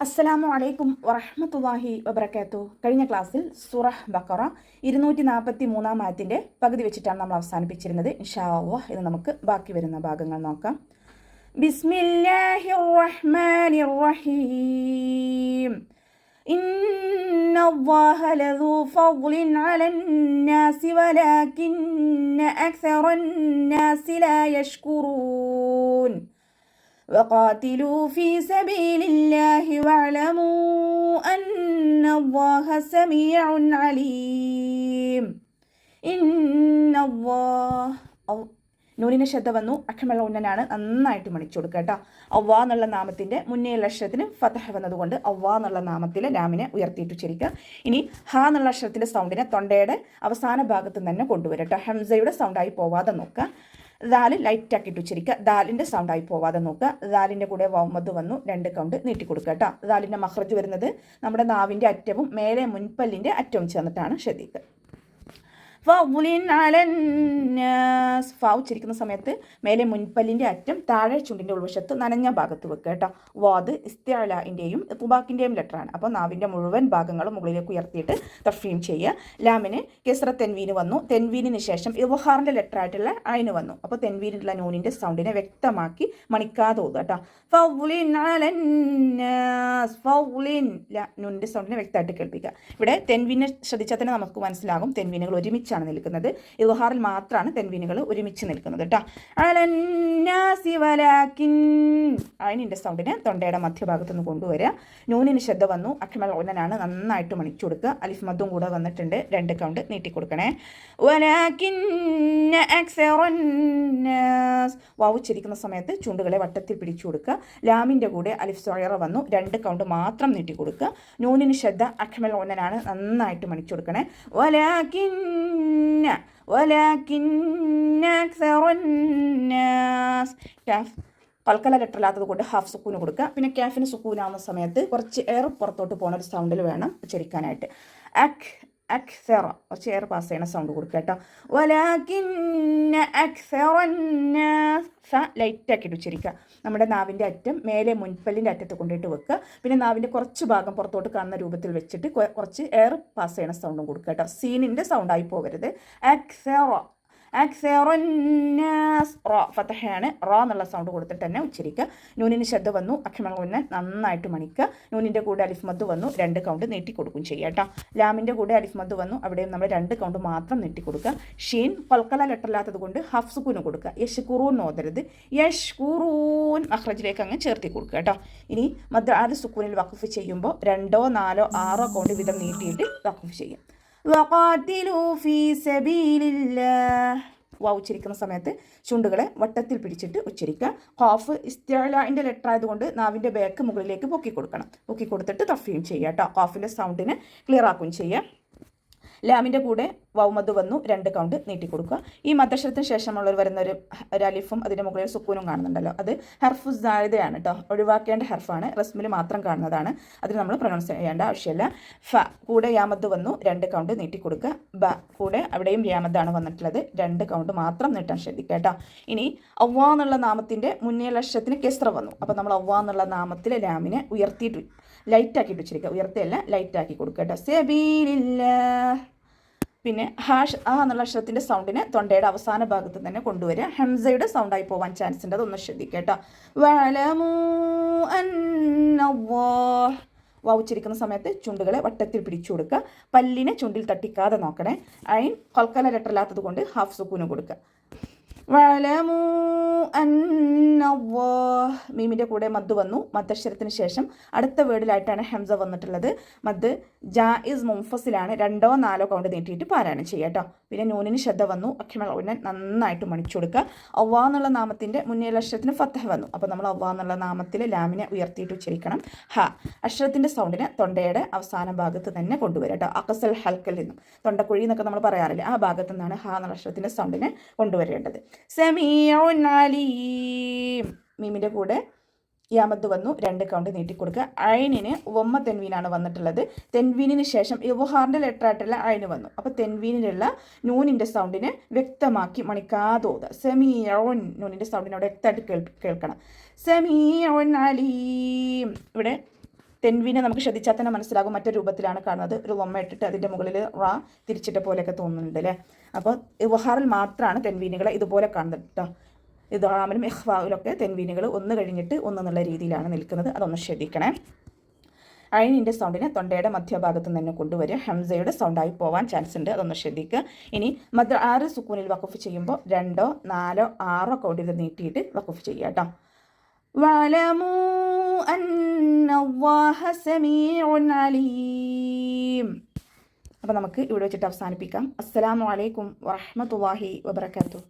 അസ്സലാമു അലൈക്കും വറഹ്മത്തുള്ളാഹി വബറകാതുഹു. കഴിഞ്ഞ ക്ലാസ്സിൽ സൂറഹ് ബഖറ 243 ആയത്തിൻ്റെ പകുതി വെച്ചിട്ടാണ് നമ്മൾ അവസാനിപ്പിച്ചിരുന്നത്. ഇൻഷാ അല്ലാഹ് ഇത് നമുക്ക് ബാക്കി വരുന്ന ഭാഗങ്ങൾ നോക്കാം. ബിസ്മില്ലാഹിർ റഹ്മാനിർ റഹീം. ഇന്നല്ലാഹ ലദൂ ഫദ്ലിൻ അലന്നാസി വലാകിന്ന അക്സറന്നാസി ലാ യഷ്കുറൂൻ. وقاتلوا في سبيل الله واعلموا أن الله سميع عليم. إن الله നൂനിന് ശ്രദ്ധ വന്നു. അക്ഷമുള്ള ഉന്നനാണ്, നന്നായിട്ട് മണിച്ചു കൊടുക്കുക കേട്ടോ. അവ്വാ എന്നുള്ള നാമത്തിൻ്റെ മുന്നേയുള്ള അക്ഷരത്തിന് ഫതഹ് വന്നതുകൊണ്ട് അവ്വാ എന്നുള്ള നാമത്തിൽ ലാമിനെ ഉയർത്തിയിട്ട് ഉച്ചരിക്കുക. ഇനി ഹ എന്നുള്ള അക്ഷരത്തിൻ്റെ സൗണ്ടിനെ തൊണ്ടയുടെ അവസാന ഭാഗത്ത് തന്നെ കൊണ്ടുവരും കേട്ടോ. ഹംസയുടെ സൗണ്ടായി പോവാതെ നോക്കുക. ദാല് ലൈറ്റാക്കിയിട്ട് ഉച്ചരിക്കുക. ദാലിൻ്റെ സൗണ്ടായി പോവാതെ നോക്കുക. ദാലിൻ്റെ കൂടെ വൗമദ് വന്നു 2 കൗണ്ട് നീട്ടി കൊടുക്കുക കേട്ടോ. ദാലിൻ്റെ മഖ്റജ് വരുന്നത് നമ്മുടെ നാവിൻ്റെ അറ്റവും മേലെ മുൻപല്ലിൻ്റെ അറ്റവും ചേർന്നിട്ടാണ്. ശ്രദ്ധിക്കുക. ഫൗലിൻ അലന്നാസ്. ഫ ഉച്ചരിക്കുന്ന സമയത്ത് മേലെ മുൻപല്ലിൻ്റെ അറ്റം താഴെ ചുണ്ടിൻ്റെ ഉൾവശത്ത് നനഞ്ഞ ഭാഗത്ത് വെക്കുക കേട്ടോ. വാദ് ഇസ്തിഅലാഇൻ്റെയും ഇത്ബാക്കിൻ്റെയും ലെറ്ററാണ്. അപ്പോൾ നാവിൻ്റെ മുഴുവൻ ഭാഗങ്ങളും മുകളിലേക്ക് ഉയർത്തിയിട്ട് തഫ്രീം ചെയ്യുക. ലാമിന് കെസ്ര തെൻവീന് വന്നു. തെൻവീനിന് ശേഷം ഇദ്ഹാറിൻ്റെ ലെറ്ററായിട്ടുള്ള ഐന് വന്നു. അപ്പോൾ തെൻവീനുള്ള നൂനിൻ്റെ സൗണ്ടിനെ വ്യക്തമാക്കി മണിക്കാതെ ഓതുക കേട്ടോ. ഫൗലിൻ അലന്നാസ്. ഫൗലിൻ നൂനിൻ്റെ സൗണ്ടിനെ വ്യക്തമായിട്ട് കേൾപ്പിക്കുക. ഇവിടെ തെൻവീനെ ശ്രദ്ധിച്ചാൽ തന്നെ നമുക്ക് മനസ്സിലാകും തെൻവീനുകൾ ഒരുമിച്ച് നിൽക്കുന്നത്. ഇദ്ഹാറിൽ മാത്രമാണ് തെൻവീനുകൾ ഒരുമിച്ച് നിൽക്കുന്നത് കേട്ടോ. അലന്നാസി വലാകിൻ. അയിനിൻ്റെ സൗണ്ടിനെ തൊണ്ടയുടെ മധ്യഭാഗത്ത് നിന്ന് കൊണ്ടുവരിക. നൂനിന് ശ്രദ്ധ വന്നു. അക്ഷമൽ ഉന്നനാണ്, നന്നായിട്ട് മണിച്ചു കൊടുക്കുക. അലിഫ് മദ്ദും കൂടെ വന്നിട്ടുണ്ട്. 2 കൗണ്ട് നീട്ടി കൊടുക്കണേ. വലാകിന്ന അക്സറന്നാസ്. വാവ് ഉച്ചരിക്കുന്ന സമയത്ത് ചുണ്ടുകളെ വട്ടത്തിൽ പിടിച്ചു കൊടുക്കുക. ലാമിൻ്റെ കൂടെ അലിഫ് സൊയറ വന്നു. 2 കൗണ്ട് മാത്രം നീട്ടി കൊടുക്കുക. നൂനിന് ശ്രദ്ധ അക്ഷമൽ ഉന്നനാണ്, നന്നായിട്ട് മണിച്ചു കൊടുക്കണേ. ولكن أكثر الناس. കാഫ് കൽക്കല ലെറ്ററില്ലാത്തത് കൊണ്ട് ഹാഫ് സുക്കൂന് കൊടുക്കുക. പിന്നെ കാഫിന് സുക്കൂനാവുന്ന സമയത്ത് കുറച്ച് എയർ പുറത്തോട്ട് പോകുന്ന ഒരു സൗണ്ടിൽ വേണം ഉച്ചരിക്കാനായിട്ട്. അക്സറ കുറച്ച് എയർ പാസ് ചെയ്യണ സൗണ്ട് കൊടുക്കുക കേട്ടോ. വലാകിന്ന അക്സറന്നാസ്. ലൈറ്റാക്കിയിട്ട് ഉച്ചരിക്കുക. നമ്മുടെ നാവിൻ്റെ അറ്റം മേലെ മുൻപല്ലിൻ്റെ അറ്റത്ത് കൊണ്ടിട്ട് വെക്കുക. പിന്നെ നാവിൻ്റെ കുറച്ച് ഭാഗം പുറത്തോട്ട് കാണുന്ന രൂപത്തിൽ വെച്ചിട്ട് കുറച്ച് എയർ പാസ് ചെയ്യണ സൗണ്ടും കൊടുക്കുക കേട്ടോ. സീനിൻ്റെ സൗണ്ടായി പോകരുത്. അക്സറ അക്സറന്നാസ്. റോ ഫതഹയാണ്. റോ എന്നുള്ള സൗണ്ട് കൊടുത്തിട്ട് തന്നെ ഉച്ചരിക്കുക. നൂനിന് ശ്രദ്ധ വന്നു. അക്ഷമൽ ഉന്നൻ നന്നായിട്ട് മണിക്കുക. നൂനിൻ്റെ കൂടെ അലിഫ് മദ് വന്നു. 2 കൗണ്ട് നീട്ടി കൊടുക്കും ചെയ്യുക കേട്ടോ. ലാമിൻ്റെ കൂടെ അലിഫ് മദ് വന്നു. അവിടെയും നമ്മൾ 2 കൗണ്ട് മാത്രം നീട്ടി കൊടുക്കുക. ഷീൻ കൽക്കല ലെറ്ററില്ലാത്തത് കൊണ്ട് ഹഫ് സുക്കൂന് കൊടുക്കുക. യഷ്കുറൂൻ ഓതരുത്. യഷ്കുറൂൻ മഖ്റജിലേക്ക് അങ്ങ് ചേർത്തി കൊടുക്കുക കേട്ടോ. ഇനി മദ് ആദ് സുക്കൂനിൽ വഖഫ് ചെയ്യുമ്പോൾ 2, 4, 6 കൗണ്ട് വീതം നീട്ടിയിട്ട് വഖഫ് ചെയ്യും. വഖാതിലു ഫീ സബീലില്ലാഹ്. വാ ഉച്ചരിക്കുന്ന സമയത്ത് ചുണ്ടുകളെ വട്ടത്തിൽ പിടിച്ചിട്ട് ഉച്ചരിക്കുക. ഖാഫ് ഇസ്തിഅലാഇൻ്റെ ലെറ്റർ ആയതുകൊണ്ട് നാവിൻ്റെ ബാക്ക് മുകളിലേക്ക് പൊക്കി കൊടുക്കണം. പൊക്കി കൊടുത്തിട്ട് തഫ്രീം ചെയ്യുക കേട്ടോ. ഖാഫിൻ്റെ സൗണ്ടിനെ ക്ലിയർ ആക്കുകയും ചെയ്യുക. ലാമിൻ്റെ കൂടെ വൗമദ് വന്നു. 2 കൗണ്ട് നീട്ടി കൊടുക്കുക. ഈ മദ്ദക്ഷരത്തിന് ശേഷമുള്ളവർ വരുന്ന ഒരു അലിഫും അതിൻ്റെ മുകളിൽ സുക്കൂനും കാണുന്നുണ്ടല്ലോ, അത് ഹർഫു സായിദയാണ് കേട്ടോ. ഒഴിവാക്കേണ്ട ഹർഫാണ്. റസ്മിൽ മാത്രം കാണുന്നതാണ്. അതിന് നമ്മൾ പ്രൊനൗൺസ് ചെയ്യേണ്ട ആവശ്യമില്ല. ഫ കൂടെ യാമദ് വന്നു. 2 കൗണ്ട് നീട്ടി കൊടുക്കുക. ബ കൂടെ അവിടെയും യാമദാണ് വന്നിട്ടുള്ളത്. 2 കൗണ്ട് മാത്രം നീട്ടാൻ ശ്രദ്ധിക്കുക കേട്ടോ. ഇനി അവ്വാ എന്നുള്ള നാമത്തിൻ്റെ മുന്നേ ലക്ഷത്തിന് കെസ്ര വന്നു. അപ്പോൾ നമ്മൾ അവ്വാ എന്നുള്ള നാമത്തിലെ ലാമിനെ ഉയർത്തിയിട്ട് ലൈറ്റാക്കിയിട്ട് വെച്ചിരിക്കുക. ഉയർത്തിയല്ല, ലൈറ്റാക്കി കൊടുക്കുക കേട്ടോ. സബീലില്ലാഹ്. പിന്നെ ഹാഷ് ആ എന്നുള്ള അക്ഷരത്തിൻ്റെ സൗണ്ടിനെ തൊണ്ടയുടെ അവസാന ഭാഗത്ത് തന്നെ കൊണ്ടുവരിക. ഹംസയുടെ സൗണ്ടായി പോകാൻ ചാൻസ് ഉണ്ട്, അതൊന്ന് ശ്രദ്ധിക്കുക കേട്ടോ. വഅലമൂ അന്നല്ലാഹ്. വാ ഉച്ചരിക്കുന്ന സമയത്ത് ചുണ്ടുകളെ വട്ടത്തിൽ പിടിച്ചു കൊടുക്കുക. പല്ലിനെ ചുണ്ടിൽ തട്ടിക്കാതെ നോക്കണേ. ഐൻ കൽക്കല ലെറ്ററില്ലാത്തത് കൊണ്ട് ഹാഫ് സുക്കൂന് കൊടുക്കുക. വഅലമൂ അന്നല്ലാഹ്. മീമിൻ്റെ കൂടെ മദ് വന്നു. മദ്ദക്ഷരത്തിന് ശേഷം അടുത്ത വേർഡിലായിട്ടാണ് ഹംസ വന്നിട്ടുള്ളത്. മദ് ജായിസ് മുൻഫസിലാണ്. 2, 4 കൗണ്ട് നീട്ടിയിട്ട് പാരായണം ചെയ്യുക കേട്ടോ. പിന്നെ നൂനിന് ശ്രദ്ധ വന്നു. അക്ഷമൽ ഉന്നൻ നന്നായിട്ട് മണിച്ചു കൊടുക്കുക. അവ്വാ എന്നുള്ള നാമത്തിൻ്റെ മുന്നേ അക്ഷരത്തിന് ഫത്തഹ് വന്നു. അപ്പോൾ നമ്മൾ അവ്വാ എന്നുള്ള നാമത്തിൽ ലാമിനെ ഉയർത്തിയിട്ട് ഉച്ചരിക്കണം. ഹ അക്ഷരത്തിൻ്റെ സൗണ്ടിനെ തൊണ്ടയുടെ അവസാന ഭാഗത്ത് തന്നെ കൊണ്ടുവരിക കേട്ടോ. അഖസൽ ഹൽക്കൽ നിന്നും തൊണ്ടക്കുഴി എന്നൊക്കെ നമ്മൾ പറയാറില്ല, ആ ഭാഗത്തു നിന്നാണ് ഹ എന്നുള്ള അക്ഷരത്തിൻ്റെ സൗണ്ടിനെ കൊണ്ടുവരേണ്ടത്. സമീഉൻ അലീം. മീമിൻ്റെ കൂടെ യാമദ് വന്നു. 2 കൗണ്ട് നീട്ടിക്കൊടുക്കുക. ഐനിന് വമ്മ തെൻവീനാണ് വന്നിട്ടുള്ളത്. തെൻവീനിന് ശേഷം ഇദ്ഹാറിൻ്റെ ലെറ്റർ ആയിട്ടുള്ള ഐന് വന്നു. അപ്പോൾ തെൻവീനിലുള്ള നൂനിൻ്റെ സൗണ്ടിനെ വ്യക്തമാക്കി മണിക്കാതെ ഓതുക. സമീഉൻ നൂനിൻ്റെ സൗണ്ടിനോട് വ്യക്തമായിട്ട് കേൾക്കണം. സമീഉൻ അലീം. ഇവിടെ തെൻവീനെ നമുക്ക് ശ്രദ്ധിച്ചാൽ തന്നെ മനസ്സിലാകും മറ്റൊരു രൂപത്തിലാണ് കാണുന്നത്. ഒരു ലൊമ്മ ഇട്ടിട്ട് അതിൻ്റെ മുകളിൽ റാ തിരിച്ചിട്ട പോലെയൊക്കെ തോന്നുന്നുണ്ട് അല്ലേ. അപ്പോൾ ഇവഹാറിൽ മാത്രമാണ് തെൻവീനുകളെ ഇതുപോലെ കാണുന്നത് കേട്ടോ. ഇദ്ഗാമിലും ഇഖ്ഫായിലൊക്കെ തെൻവീനുകൾ ഒന്ന് കഴിഞ്ഞിട്ട് ഒന്നെന്നുള്ള രീതിയിലാണ് നിൽക്കുന്നത്. അതൊന്ന് ശ്രദ്ധിക്കണേ. അയിനിൻ്റെ സൗണ്ടിനെ തൊണ്ടയുടെ മധ്യഭാഗത്ത് നിന്ന് കൊണ്ടുവരിക. ഹംസയുടെ സൗണ്ടായി പോകാൻ ചാൻസ് ഉണ്ട്, അതൊന്ന് ശ്രദ്ധിക്കുക. ഇനി മദ് 6 സുക്കൂനിൽ വഖഫ് ചെയ്യുമ്പോൾ 2, 4, 6 കൗണ്ടിൽ നീട്ടിയിട്ട് വഖഫ് ചെയ്യുക കേട്ടോ. വഅലമൂ അന്നല്ലാഹ സമീഉൻ അലീം. അപ്പോൾ നമുക്ക് ഇവിടെ വെച്ചിട്ട് അവസാനിപ്പിക്കാം. അസ്സലാമു അലൈക്കും വറഹ്മത്തുള്ളാഹി വബറകാതുഹു.